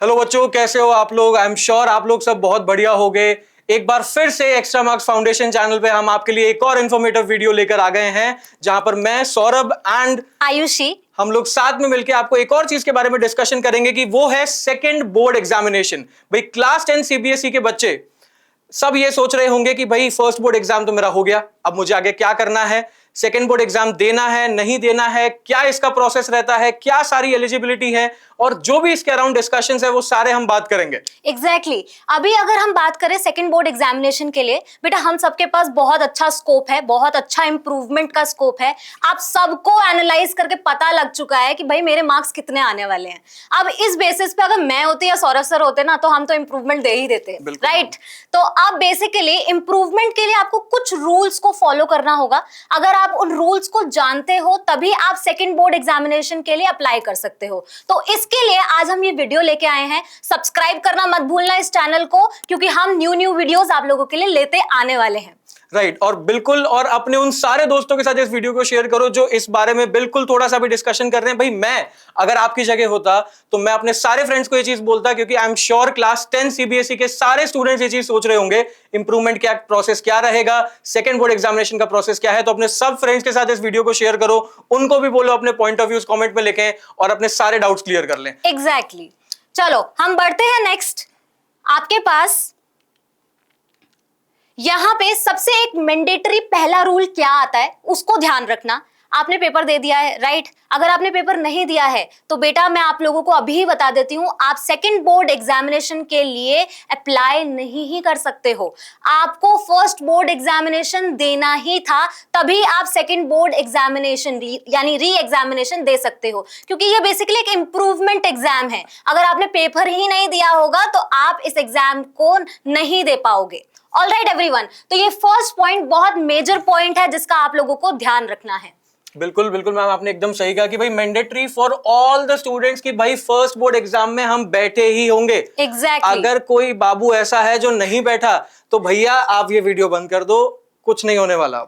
Hello बच्चों, कैसे हो आप लोग। आई एम श्योर आप लोग सब बहुत बढ़िया हो गए। एक बार फिर से एक्स्ट्रा मार्क्स फाउंडेशन चैनल पे हम आपके लिए एक और इन्फॉर्मेटिव वीडियो लेकर आ गए हैं, जहां पर मैं सौरभ एंड आयुषी हम लोग साथ में मिलकर आपको एक और चीज के बारे में डिस्कशन करेंगे कि वो है सेकंड बोर्ड एग्जामिनेशन। भाई क्लास 10 सीबीएसई के बच्चे सब ये सोच रहे होंगे कि भाई फर्स्ट बोर्ड एग्जाम तो मेरा हो गया, अब मुझे आगे क्या करना है, सेकंड बोर्ड एग्जाम देना है नहीं देना है, क्या इसका प्रोसेस रहता है, क्या सारी एलिजिबिलिटी है, और जो भी इसके अराउंड डिस्कशंस है वो सारे हम बात करेंगे। एग्जैक्टली अभी अगर हम बात करें सेकंड बोर्ड एग्जामिनेशन के लिए, बेटा हम सबके पास बहुत अच्छा स्कोप है, बहुत अच्छा इंप्रूवमेंट का स्कोप है। आप सबको एनालाइज करके पता लग चुका है कि भाई मेरे मार्क्स कितने आने वाले हैं। अब इस बेसिस पे अगर मैं होती या सौरभ सर होते ना, तो हम तो इंप्रूवमेंट दे ही देते, राइट। तो अब बेसिकली इंप्रूवमेंट के लिए आपको कुछ रूल्स को फॉलो करना होगा। अगर आप उन रूल्स को जानते हो तभी आप सेकंड बोर्ड एग्जामिनेशन के लिए अप्लाई कर सकते हो। तो इसके लिए आज हम ये वीडियो लेके आए हैं। सब्सक्राइब करना मत भूलना इस चैनल को, क्योंकि हम न्यू वीडियोस आप लोगों के लिए लेते आने वाले हैं। राइट और बिल्कुल, और अपने उन सारे दोस्तों के साथ इस वीडियो को शेयर करो जो इस बारे में बिल्कुल थोड़ा सा भी डिस्कशन कर रहे हैं। भाई मैं अगर आपकी जगह होता तो मैं अपने सारे फ्रेंड्स को ये चीज बोलता, क्योंकि I am sure class 10 CBSE के सारे स्टूडेंट्स ये चीज सोच रहे होंगे इंप्रूवमेंट क्या प्रोसेस क्या रहेगा, सेकंड बोर्ड एग्जामिनेशन का प्रोसेस क्या है। तो अपने सब फ्रेंड्स के साथ इस वीडियो को शेयर करो, उनको भी बोलो अपने पॉइंट ऑफ व्यूज कमेंट में लिखें और अपने सारे डाउट्स क्लियर कर लें। एग्जैक्टली चलो हम बढ़ते हैं नेक्स्ट। आपके पास यहां पे सबसे एक मैंडेटरी पहला रूल क्या आता है उसको ध्यान रखना। आपने पेपर दे दिया है, राइट। अगर आपने पेपर नहीं दिया है तो बेटा मैं आप लोगों को अभी बता देती हूं, आप सेकंड बोर्ड एग्जामिनेशन के लिए अप्लाई नहीं ही कर सकते हो। आपको फर्स्ट बोर्ड एग्जामिनेशन देना ही था, तभी आप सेकंड बोर्ड एग्जामिनेशन यानी री एग्जामिनेशन दे सकते हो, क्योंकि ये बेसिकली एक इंप्रूवमेंट एग्जाम है। अगर आपने पेपर ही नहीं दिया होगा तो आप इस एग्जाम को नहीं दे पाओगे। ऑलराइट एवरीवन, तो ये फर्स्ट पॉइंट बहुत मेजर पॉइंट है जिसका आप लोगों को ध्यान रखना है। बिल्कुल बिल्कुल मैम, आपने एकदम सही कहा कि भाई mandatory for all the students की भाई फर्स्ट बोर्ड एग्जाम में हम बैठे ही होंगे। एग्जैक्टली अगर कोई बाबू ऐसा है जो नहीं बैठा तो भैया आप ये वीडियो बंद कर दो, कुछ नहीं होने वाला,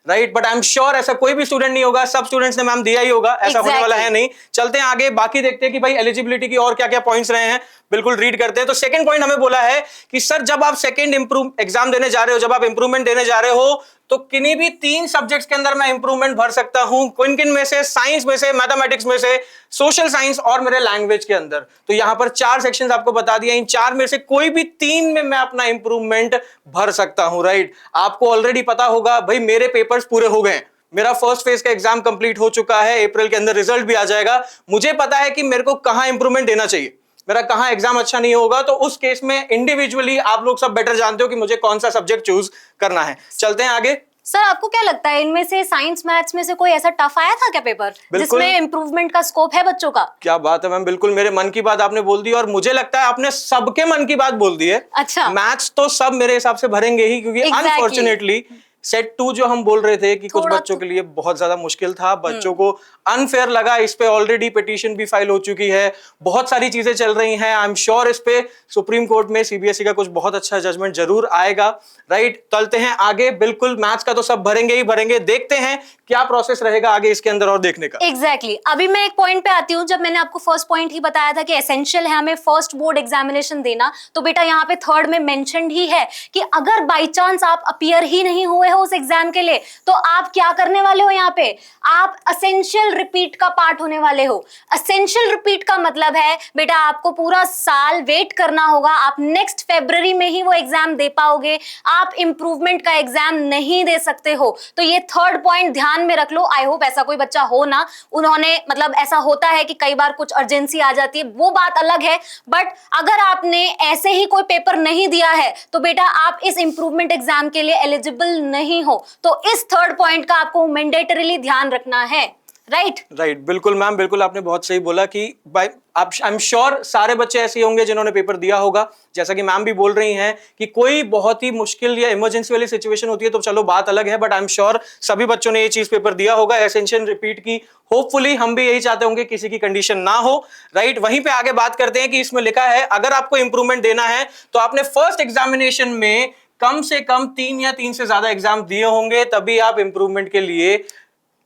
right. But I am sure ऐसा कोई भी स्टूडेंट नहीं होगा, सब स्टूडेंट्स ने मैम दिया ही होगा, ऐसा होने वाला है नहीं। चलते हैं आगे, बाकी देखते हैं कि भाई एलिजिबिलिटी की और क्या क्या पॉइंट्स रहे हैं, बिल्कुल रीड करते हैं। तो सेकंड पॉइंट हमें बोला है कि सर जब आप सेकंड एग्जाम देने जा रहे हो, जब आप इंप्रूवमेंट देने जा रहे हो, तो किन्हीं भी 3 सब्जेक्ट्स के अंदर मैं इंप्रूवमेंट भर सकता हूं। किन किन में से? साइंस में से, मैथमेटिक्स में से, सोशल साइंस और मेरे लैंग्वेज के अंदर। तो यहां पर 4 सेक्शंस आपको बता दिया, इन 4 में से कोई भी 3 में मैं अपना इंप्रूवमेंट भर सकता हूं, राइट। आपको ऑलरेडी पता होगा भाई मेरे पेपर्स पूरे हो गए, मेरा फर्स्ट फेज का एग्जाम कंप्लीट हो चुका है, अप्रैल के अंदर रिजल्ट भी आ जाएगा। मुझे पता है कि मेरे को कहां इंप्रूवमेंट देना चाहिए, मेरा कहां एग्जाम अच्छा नहीं होगा। तो उस केस में इंडिविजुअली आप लोग सब बेटर जानते हो कि मुझे कौन सा सब्जेक्ट चूज करना है। चलते हैं आगे। सर आपको क्या लगता है इनमें से साइंस मैथ्स में से कोई ऐसा टफ आया था क्या पेपर जिसमें इंप्रूवमेंट का स्कोप है बच्चों का? क्या बात है मैम, बिल्कुल मेरे मन की बात आपने बोल दी, और मुझे लगता है आपने सबके मन की बात बोल दी है। अच्छा, मैथ्स तो सब मेरे हिसाब से भरेंगे ही, क्योंकि अनफॉर्चुनेटली सेट 2 जो हम बोल रहे थे कि कुछ बच्चों के लिए बहुत ज्यादा मुश्किल था, बच्चों को अनफेयर लगा। इस पे ऑलरेडी पिटीशन भी फाइल हो चुकी है, बहुत सारी चीजें चल रही हैं। आई एम श्योर इस पे सुप्रीम कोर्ट में सीबीएसई का कुछ बहुत अच्छा जजमेंट जरूर आएगा, राइट। चलते हैं आगे। बिल्कुल मैथ्स का तो सब भरेंगे ही भरेंगे, देखते हैं क्या प्रोसेस रहेगा आगे इसके अंदर और देखने का। एग्जैक्टली अभी मैं एक पॉइंट पे आती हूँ। जब मैंने आपको फर्स्ट पॉइंट ही बताया था कि एसेंशियल है हमें फर्स्ट बोर्ड एग्जामिनेशन देना, तो बेटा यहाँ पे थर्ड में मेंशन्ड ही है कि अगर बाई चांस आप अपीयर ही नहीं हुए हो उस एग्जाम के लिए, तो आप क्या करने वाले हो? यहाँ पे आप असेंशियल रिपीट का पार्ट होने वाले हो। असेंशियल रिपीट का मतलब है बेटा आपको पूरा साल वेट करना होगा, आप नेक्स्ट फरवरी में ही वो एग्जाम दे पाओगे, आप इंप्रूवमेंट का एग्जाम नहीं दे सकते हो। तो ये थर्ड पॉइंट ध्यान में रख लो। आई होप ऐसा कोई बच्चा हो ना, उन्होंने मतलब ऐसा होता है कि कई बार कुछ अर्जेंसी आ जाती है, वो बात अलग है। बट अगर आपने ऐसे ही कोई पेपर नहीं दिया है तो बेटा आप इस इंप्रूवमेंट एग्जाम के लिए एलिजिबल नहीं हो। तो इस थर्ड पॉइंट का आपको मैंडेटरीली ध्यान रखना है, राइट। बिल्कुल मैम, बिल्कुल आपने बहुत सही बोला कि भाई आप आई एम श्योर सारे बच्चे ऐसे होंगे जिन्होंने पेपर दिया होगा। जैसा कि मैम भी बोल रही हैं कि कोई बहुत ही मुश्किल या इमरजेंसी वाली सिचुएशन होती है तो चलो बात अलग है, बट आई एम श्योर सभी बच्चों ने ये चीज पेपर दिया होगा, एसेंशियल रिपीट की। होपफुली हम भी यही चाहते होंगे किसी की कंडीशन ना हो, राइट। वहीं पे आगे बात करते हैं कि इसमें लिखा है अगर आपको इंप्रूवमेंट देना है तो आपने फर्स्ट एग्जामिनेशन में कम से कम 3 या 3 से ज्यादा एग्जाम दिए होंगे, तभी आप इंप्रूवमेंट के लिए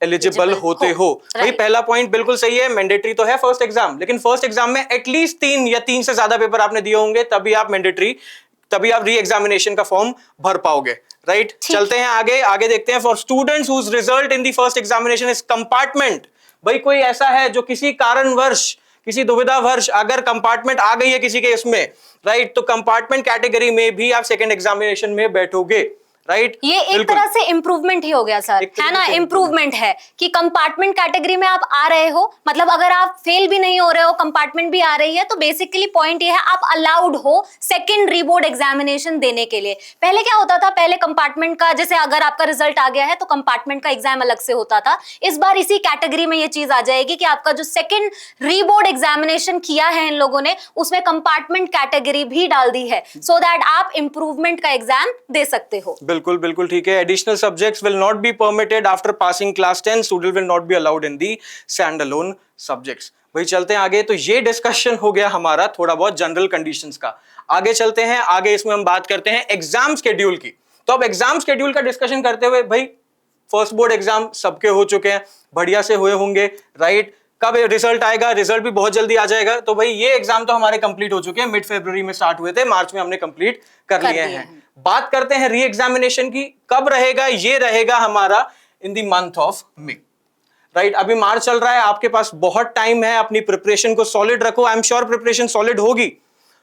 एलिजिबल होते हो। भाई पहला पॉइंट बिल्कुल सही है, मैंडेटरी तो है फर्स्ट एग्जाम, लेकिन फर्स्ट एग्जाम में एटलीस्ट 3 या 3 से ज्यादा पेपर आपने दिए होंगे, तभी आप मैंडेटरी, तभी आप री एग्जामिनेशन का फॉर्म भर पाओगे, राइट। चलते हैं आगे, आगे देखते हैं। For students whose result in the first examination is compartment, भाई कोई ऐसा है जो किसी कारणवश, किसी दुविधावश अगर कंपार्टमेंट आ गई है किसी के इसमें, राइट, तो कंपार्टमेंट कैटेगरी में भी आप सेकंड एग्जामिनेशन में बैठोगे, राइट। ये एक तरह से इंप्रूवमेंट ही हो गया सर, है ना, इंप्रूवमेंट है कि कंपार्टमेंट कैटेगरी में आप आ रहे हो, मतलब अगर आप फेल भी नहीं हो रहे हो, कंपार्टमेंट भी आ रही है, तो बेसिकली पॉइंट ये है आप अलाउड हो सेकंड रीबोर्ड एग्जामिनेशन देने के लिए। पहले क्या होता था, पहले कंपार्टमेंट का, जैसे अगर आपका रिजल्ट आ गया है तो कंपार्टमेंट का एग्जाम अलग से होता था। इस बार इसी कैटेगरी में ये चीज आ जाएगी कि आपका जो सेकंड रीबोर्ड एग्जामिनेशन किया है इन लोगों ने, उसमें कंपार्टमेंट कैटेगरी भी डाल दी है, सो दैट आप इंप्रूवमेंट का एग्जाम दे सकते हो। बिल्कुल बिल्कुल ठीक है। Additional subjects will not be permitted after passing class 10, student will not be allowed in the stand alone subjects. भाई चलते हैं आगे। तो ये डिस्कशन हो गया हमारा थोड़ा बहुत जनरल कंडीशंस का। आगे चलते हैं, आगे इसमें हम बात करते हैं एग्जाम शेड्यूल की। तो अब एग्जाम शेड्यूल का डिस्कशन करते हुए, भाई फर्स्ट बोर्ड एग्जाम सबके हो चुके हैं, बढ़िया से हुए होंगे, राइट। कब रिजल्ट आएगा? रिजल्ट भी बहुत जल्दी आ जाएगा। तो भाई ये एग्जाम तो हमारे कंप्लीट हो चुके हैं, मिड फरवरी में स्टार्ट हुए थे, मार्च में हमने कंप्लीट कर लिए हैं। बात करते हैं री एग्जामिनेशन की, कब रहेगा? ये रहेगा हमारा in the month of May, right. अभी मार्च चल रहा है, आपके पास बहुत टाइम है, अपनी प्रिपरेशन को सॉलिड रखो। I am sure preparation solid होगी,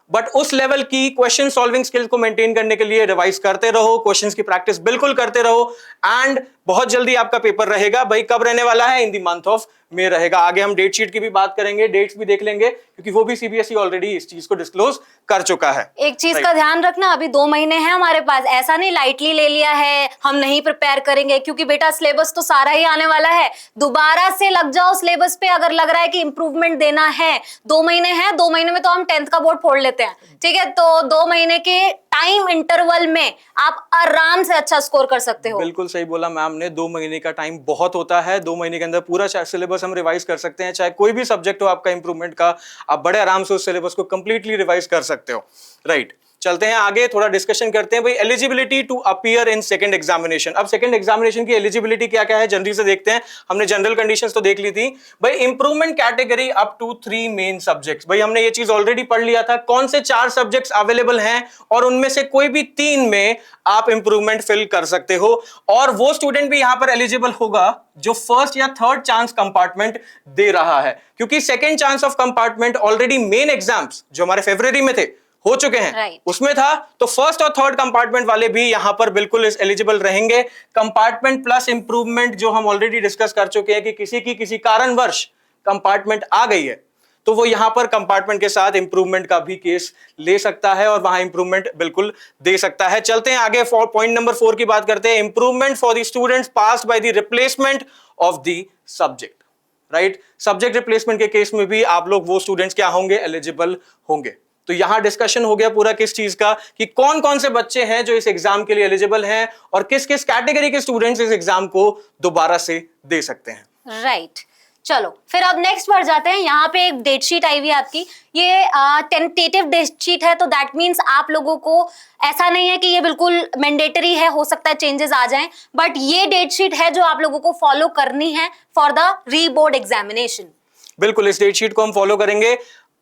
बट उस लेवल की क्वेश्चन सॉल्विंग स्किल्स को मेंटेन करने के लिए रिवाइज करते रहो, क्वेश्चंस की प्रैक्टिस बिल्कुल करते रहो, एंड बहुत जल्दी आपका पेपर रहेगा। भाई कब रहने वाला है? इन द मंथ ऑफ में रहेगा। आगे हम डेट शीट की भी बात करेंगे, डेट्स भी देख लेंगे, क्योंकि वो भी सीबीएसई ऑलरेडी इस चीज को डिस्क्लोज कर चुका है। एक चीज का ध्यान रखना, अभी 2 महीने हैं हमारे पास, ऐसा नहीं लाइटली ले लिया है हम नहीं प्रिपेयर करेंगे, क्योंकि बेटा सिलेबस तो सारा ही आने वाला है। दोबारा से लग जाओ सिलेबस पे, अगर लग रहा है कि इंप्रूवमेंट देना है। 2 महीने हैं, 2 महीने में तो हम 10th का बोर्ड फोड़ लेते हैं, ठीक है। तो 2 महीने के टाइम इंटरवल में आप आराम से अच्छा स्कोर कर सकते हो। बिल्कुल सही बोला मैम ने, 2 महीने का टाइम बहुत होता है। 2 महीने के अंदर पूरा सिलेबस हम रिवाइज कर सकते हैं, चाहे कोई भी सब्जेक्ट हो आपका इंप्रूवमेंट का, आप बड़े आराम से उस सिलेबस को कंप्लीटली रिवाइज कर सकते हो, राइट। चलते हैं आगे, थोड़ा डिस्कशन करते हैं। भाई eligibility to appear in second examination. अब सेकंड एग्जामिनेशन की एलिजिबिलिटी क्या क्या है जल्दी से देखते हैं। हमने जनरल कंडीशंस तो देख ली थी। भाई improvement category up to 3 main subjects. भाई हमने ये चीज ऑलरेडी पढ़ लिया था, कौन से 4 सब्जेक्ट्स अवेलेबल हैं, और उनमें से कोई भी 3 में आप इंप्रूवमेंट फिल कर सकते हो। और वो स्टूडेंट भी यहां पर एलिजिबल होगा जो फर्स्ट या थर्ड चांस कंपार्टमेंट दे रहा है, क्योंकि second chance of compartment already main exams जो हमारे फरवरी में थे हो चुके हैं, right. उसमें था। तो फर्स्ट और थर्ड कंपार्टमेंट वाले भी यहां पर बिल्कुल एलिजिबल रहेंगे। कंपार्टमेंट प्लस इंप्रूवमेंट जो हम ऑलरेडी डिस्कस कर चुके हैं कि किसी कारणवश कंपार्टमेंट आ गई है, तो वो यहां पर कंपार्टमेंट के साथ इंप्रूवमेंट का भी केस ले सकता है और वहां इंप्रूवमेंट बिल्कुल दे सकता है। चलते हैं आगे, पॉइंट नंबर 4 की बात करते हैं। Improvement for the students passed by the replacement of the subject, right. Subject replacement के केस में भी आप लोग वो स्टूडेंट्स क्या होंगे? एलिजिबल होंगे। तो यहां डिस्कशन हो गया पूरा किस चीज का, कि कौन कौन से बच्चे हैं जो इस एग्जाम के लिए एलिजिबल हैं, और किस किस कैटेगरी के स्टूडेंट्स इस एग्जाम को दोबारा से दे सकते हैं, राइट। चलो फिर अब नेक्स्ट बढ़ जाते हैं। यहाँ पे एक डेट शीट आई हुई है आपकी, ये टेंटेटिव डेट शीट है, तो दैट मीन्स आप लोगों को ऐसा नहीं है कि ये बिल्कुल मैंडेटरी है, हो सकता है चेंजेस आ जाएं, बट ये डेट शीट है जो आप लोगों को फॉलो करनी है फॉर द री बोर्ड एग्जामिनेशन। बिल्कुल इस डेट शीट को हम फॉलो करेंगे।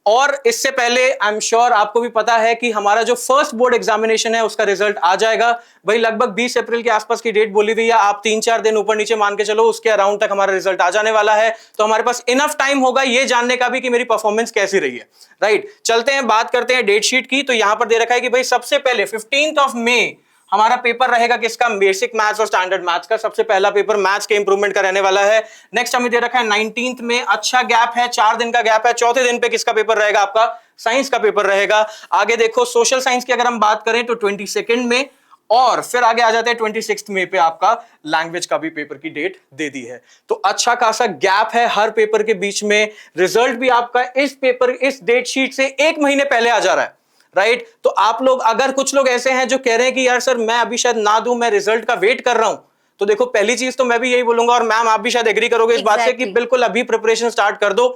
और इससे पहले आई एम श्योर आपको भी पता है कि हमारा जो फर्स्ट बोर्ड एग्जामिनेशन है उसका रिजल्ट आ जाएगा। भाई लगभग 20 अप्रैल के आसपास की डेट बोली हुई है, आप 3-4 दिन ऊपर नीचे मान के चलो, उसके अराउंड तक हमारा रिजल्ट आ जाने वाला है। तो हमारे पास इनफ टाइम होगा ये जानने का भी कि मेरी परफॉर्मेंस कैसी रही है, राइट। चलते हैं, बात करते हैं डेट शीट की। तो यहां पर दे रखा है कि भाई सबसे पहले 15th ऑफ मई हमारा पेपर रहेगा किसका? बेसिक मैथ्स और स्टैंडर्ड मैथ्स का। सबसे पहला पेपर मैथ्स के इंप्रूवमेंट का रहने वाला है। नेक्स्ट हमें दे रखा है 19th में, अच्छा गैप है, 4 दिन का गैप है। चौथे दिन पे किसका पेपर रहेगा? आपका साइंस का पेपर रहेगा। आगे देखो सोशल साइंस की अगर हम बात करें तो 22nd में, और फिर आगे आ जाते हैं 26th मई पे आपका लैंग्वेज का भी पेपर की डेट दे दी है। तो अच्छा खासा गैप है हर पेपर के बीच में। रिजल्ट भी आपका इस पेपर, इस डेट शीट से 1 महीने पहले आ जा रहा है, राइट। तो आप लोग, अगर कुछ लोग ऐसे हैं जो कह रहे हैं कि यार सर मैं अभी शायद ना दूं, मैं रिजल्ट का वेट कर रहा हूं, तो देखो पहली चीज तो मैं भी यही बोलूंगा, और मैम आप भी शायद एग्री करोगे इस बात से, कि बिल्कुल अभी प्रिपरेशन स्टार्ट कर दो,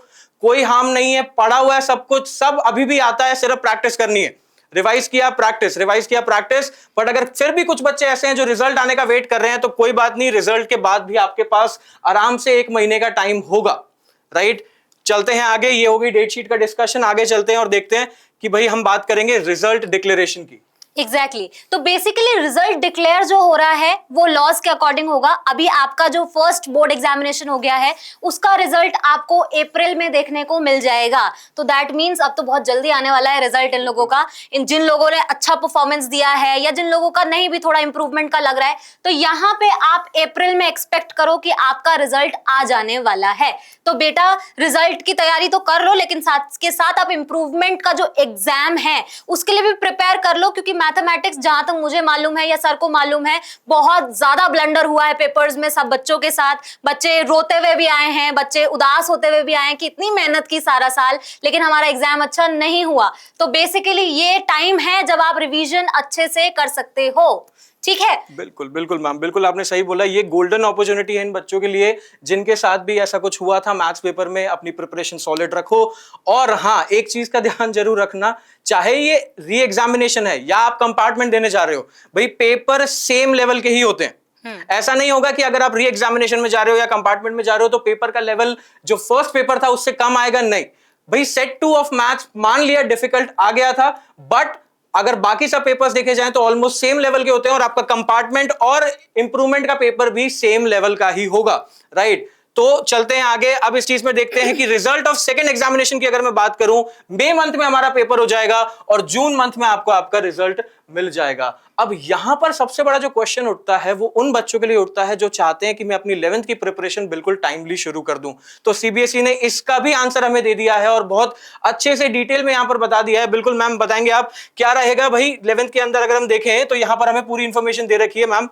कोई हार्म नहीं है, पढ़ा हुआ है सब कुछ, सब अभी भी आता है, सिर्फ प्रैक्टिस करनी है, रिवाइज किया प्रैक्टिस। बट अगर फिर भी कुछ बच्चे ऐसे हैं जो रिजल्ट आने का वेट कर रहे हैं, तो कोई बात नहीं, रिजल्ट के बाद भी आपके पास आराम से 1 महीने का टाइम होगा, राइट। चलते हैं आगे, ये होगी डेट शीट का डिस्कशन। आगे चलते हैं और देखते हैं कि भाई हम बात करेंगे रिजल्ट डिक्लेरेशन की। एग्जैक्टली तो बेसिकली रिजल्ट डिक्लेयर जो हो रहा है वो लॉज के अकॉर्डिंग होगा। अभी आपका जो फर्स्ट बोर्ड एग्जामिनेशन हो गया है उसका रिजल्ट आपको अप्रैल में देखने को मिल जाएगा। तो दैट मींस अब तो बहुत जल्दी आने वाला है रिजल्ट इन लोगों का। इन जिन लोगों ने अच्छा परफॉर्मेंस दिया है या जिन लोगों का नहीं भी थोड़ा इंप्रूवमेंट का लग रहा है, तो यहाँ पे आप अप्रैल में एक्सपेक्ट करो कि आपका रिजल्ट आ जाने वाला है। तो बेटा रिजल्ट की तैयारी तो कर लो, लेकिन साथ के साथ आप इंप्रूवमेंट का जो एग्जाम है उसके लिए भी प्रिपेयर कर लो, क्योंकि मैथमेटिक्स जहां तक मुझे मालूम है या सर को मालूम है बहुत ज्यादा ब्लंडर हुआ है पेपर्स में सब बच्चों के साथ। बच्चे रोते हुए भी आए हैं, बच्चे उदास होते हुए भी आए हैं कि इतनी मेहनत की सारा साल लेकिन हमारा एग्जाम अच्छा नहीं हुआ। तो बेसिकली ये टाइम है जब आप रिवीजन अच्छे से कर सकते हो, ठीक है। बिल्कुल बिल्कुल मैम, बिल्कुल आपने सही बोला। ये गोल्डन अपॉर्चुनिटी है इन बच्चों के लिए जिनके साथ भी ऐसा कुछ हुआ था मैथ्स पेपर में। अपनी प्रिपरेशन सॉलिड रखो। और हाँ, एक चीज का ध्यान जरूर रखना, चाहे ये री एग्जामिनेशन है या आप कंपार्टमेंट देने जा रहे हो, भाई पेपर सेम लेवल के ही होते हैं। ऐसा नहीं होगा कि अगर आप री एग्जामिनेशन में जा रहे हो या कंपार्टमेंट में जा रहे हो तो पेपर का लेवल जो फर्स्ट पेपर था उससे कम आएगा, नहीं भाई। सेट 2 ऑफ मैथ्स मान लिया डिफिकल्ट आ गया था, बट अगर बाकी सब पेपर्स देखे जाएं तो ऑलमोस्ट सेम लेवल के होते हैं और आपका कंपार्टमेंट और इंप्रूवमेंट का पेपर भी सेम लेवल का ही होगा, राइट। तो चलते हैं आगे। अब इस चीज में देखते हैं कि रिजल्ट ऑफ सेकंड एग्जामिनेशन की अगर मैं बात करूं, मई मंथ में हमारा पेपर हो जाएगा और जून मंथ में आपको आपका रिजल्ट मिल जाएगा। अब यहां पर सबसे बड़ा जो क्वेश्चन उठता है वो उन बच्चों के लिए उठता है जो चाहते हैं कि मैं अपनी 11th की प्रिपरेशन बिल्कुल टाइमली शुरू कर दूं। तो सीबीएसई ने इसका भी आंसर हमें दे दिया है और बहुत अच्छे से डिटेल में यहां पर बता दिया है। बिल्कुल मैम बताएंगे आप क्या रहेगा भाई 11th के अंदर। अगर हम देखें तो यहां पर हमें पूरी इंफॉर्मेशन दे रखी है मैम।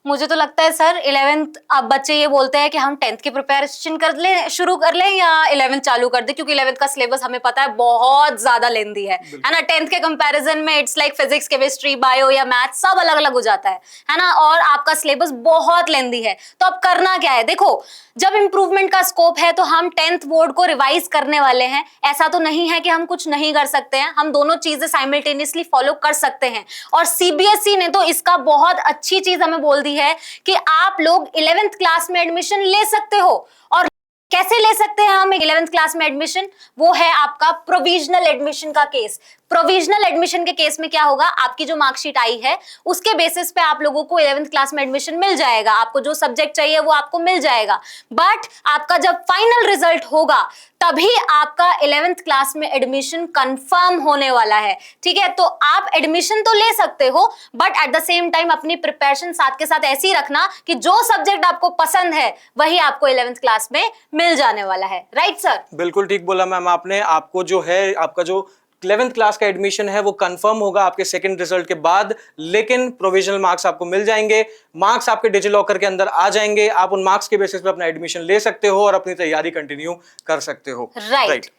मुझे तो लगता है सर 11th अब बच्चे ये बोलते हैं कि हम 10th की प्रिपरेशन कर ले, शुरू कर लें या 11th चालू कर दे, क्योंकि 11th का सिलेबस हमें पता है बहुत ज्यादा लेंदी है ना। 10th के कंपैरिजन में it's like physics, chemistry, bio या मैथ सब अलग अलग हो जाता है ना। और आपका सिलेबस बहुत लेंदी है। तो अब करना क्या है, देखो जब इंप्रूवमेंट का स्कोप है तो हम 10th बोर्ड को रिवाइज करने वाले हैं। ऐसा तो नहीं है कि हम कुछ नहीं कर सकते हैं, हम दोनों चीजें साइमल्टेनियसली फॉलो कर सकते हैं। और सीबीएसई ने तो इसका बहुत अच्छी चीज हमें बोल दी है कि आप लोग 11th क्लास में एडमिशन ले सकते हो। और कैसे ले सकते हैं हम 11th क्लास में एडमिशन, वो है आपका प्रोविजनल एडमिशन का केस। प्रोविजनल एडमिशन के केस में क्या होगा, आपकी जो मार्कशीट आई है उसके बेसिस पे आप लोगों को 11th क्लास में एडमिशन मिल जाएगा। आपको जो सब्जेक्ट चाहिए वो आपको मिल जाएगा। बट आपका जब फाइनल रिजल्ट होगा तभी आपका 11th क्लास में एडमिशन कंफर्म होने वाला है, ठीक है। तो आप एडमिशन तो ले सकते हो, but at the same time अपनी प्रिपरेशन साथ के साथ ऐसी रखना कि जो सब्जेक्ट आपको पसंद है वही आपको 11th क्लास में मिल जाने वाला है, राइट सर। बिल्कुल ठीक बोला मैम आपने। आपको जो है आपका जो 11th क्लास का एडमिशन है वो कंफर्म होगा आपके सेकंड रिजल्ट के बाद, लेकिन प्रोविजनल मार्क्स आपको मिल जाएंगे। मार्क्स आपके डिजिलॉकर के अंदर आ जाएंगे। आप उन मार्क्स के बेसिस पे अपना एडमिशन ले सकते हो और अपनी तैयारी कंटिन्यू कर सकते हो, राइट।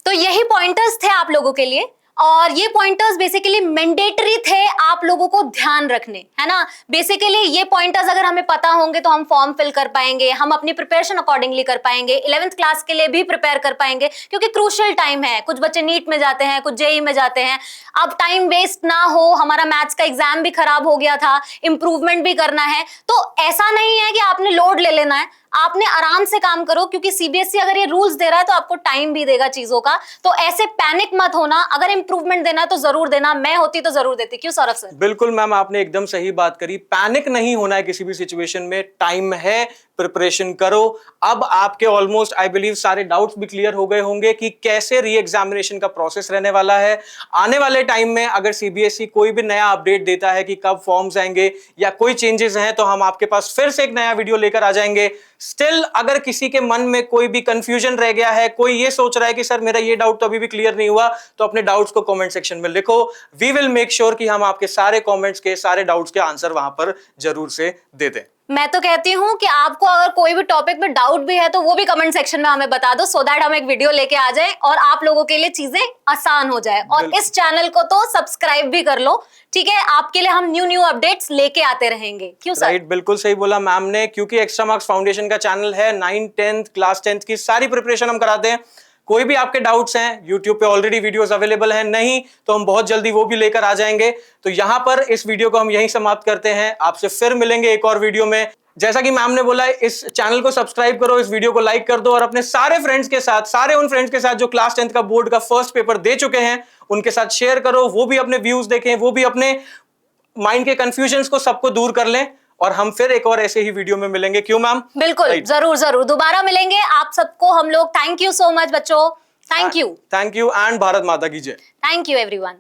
तो यही पॉइंटर्स थे आप लोगों के लिए, और ये पॉइंटर्स बेसिकली मैंडेटरी थे आप लोगों को ध्यान रखने, है ना। बेसिकली ये पॉइंटर्स अगर हमें पता होंगे तो हम फॉर्म फिल कर पाएंगे, हम अपनी प्रिपरेशन अकॉर्डिंगली कर पाएंगे, 11th क्लास के लिए भी प्रिपेयर कर पाएंगे, क्योंकि क्रूशियल टाइम है। कुछ बच्चे नीट में जाते हैं, कुछ जेई में जाते हैं। अब टाइम वेस्ट ना हो, हमारा मैथ्स का एग्जाम भी खराब हो गया था, इंप्रूवमेंट भी करना है। तो ऐसा नहीं है कि आपने लोड ले लेना है, आपने आराम से काम करो, क्योंकि सीबीएसई अगर ये रूल्स दे रहा है तो आपको टाइम भी देगा चीजों का। तो ऐसे पैनिक मत होना, अगर इंप्रूवमेंट देना है तो जरूर देना। मैं होती तो जरूर देती। क्यों सौरभ सर? बिल्कुल मैम आपने एकदम सही बात करी। पैनिक नहीं होना है किसी भी सिचुएशन में, टाइम है, प्रिपरेशन करो। अब आपके ऑलमोस्ट आई बिलीव सारे डाउट्स भी क्लियर हो गए होंगे कि कैसे री एग्जामिनेशन का प्रोसेस रहने वाला है। आने वाले टाइम में अगर सीबीएसई कोई भी नया अपडेट देता है कि कब फॉर्म्स आएंगे या कोई चेंजेस हैं तो हम आपके पास फिर से एक नया वीडियो लेकर आ जाएंगे। स्टिल अगर किसी के मन में कोई भी कंफ्यूजन रह गया है, कोई ये सोच रहा है कि सर मेरा ये डाउट तो अभी भी क्लियर नहीं हुआ, तो अपने डाउट्स को कमेंट सेक्शन में लिखो। वी विल मेक श्योर कि हम आपके सारे कमेंट्स के, सारे डाउट्स के आंसर वहां पर जरूर से दे दें। मैं तो कहती हूँ कि आपको अगर कोई भी टॉपिक में डाउट भी है तो वो भी कमेंट सेक्शन में हमें बता दो, सो दैट हम एक वीडियो लेके आ जाए और आप लोगों के लिए चीजें आसान हो जाए। और इस चैनल को तो सब्सक्राइब भी कर लो, ठीक है। आपके लिए हम न्यू अपडेट्स लेके आते रहेंगे। क्यों सर? राइट, बिल्कुल सही बोला मैम ने, क्योंकि एक्स्ट्रा मार्क्स फाउंडेशन का चैनल है। 9th 10th क्लास 10th की सारी प्रिपरेशन हम कराते हैं। कोई भी आपके डाउट्स हैं, यूट्यूब पे ऑलरेडी वीडियोस अवेलेबल हैं, नहीं तो हम बहुत जल्दी वो भी लेकर आ जाएंगे। तो यहां पर इस वीडियो को हम यहीं समाप्त करते हैं, आपसे फिर मिलेंगे एक और वीडियो में। जैसा कि मैम ने बोला, इस चैनल को सब्सक्राइब करो, इस वीडियो को लाइक कर दो और अपने सारे फ्रेंड्स के साथ, सारे उन फ्रेंड्स के साथ जो क्लास 10th का बोर्ड का फर्स्ट पेपर दे चुके हैं, उनके साथ शेयर करो, वो भी अपने व्यूज देखें, वो भी अपने माइंड के कंफ्यूजन्स को सबको दूर कर लें। और हम फिर एक और ऐसे ही वीडियो में मिलेंगे, क्यों मैम? बिल्कुल, जरूर जरूर दोबारा मिलेंगे। आप सबको हम लोग थैंक यू सो मच बच्चों, थैंक यू एंड भारत माता की जय। Thank you everyone.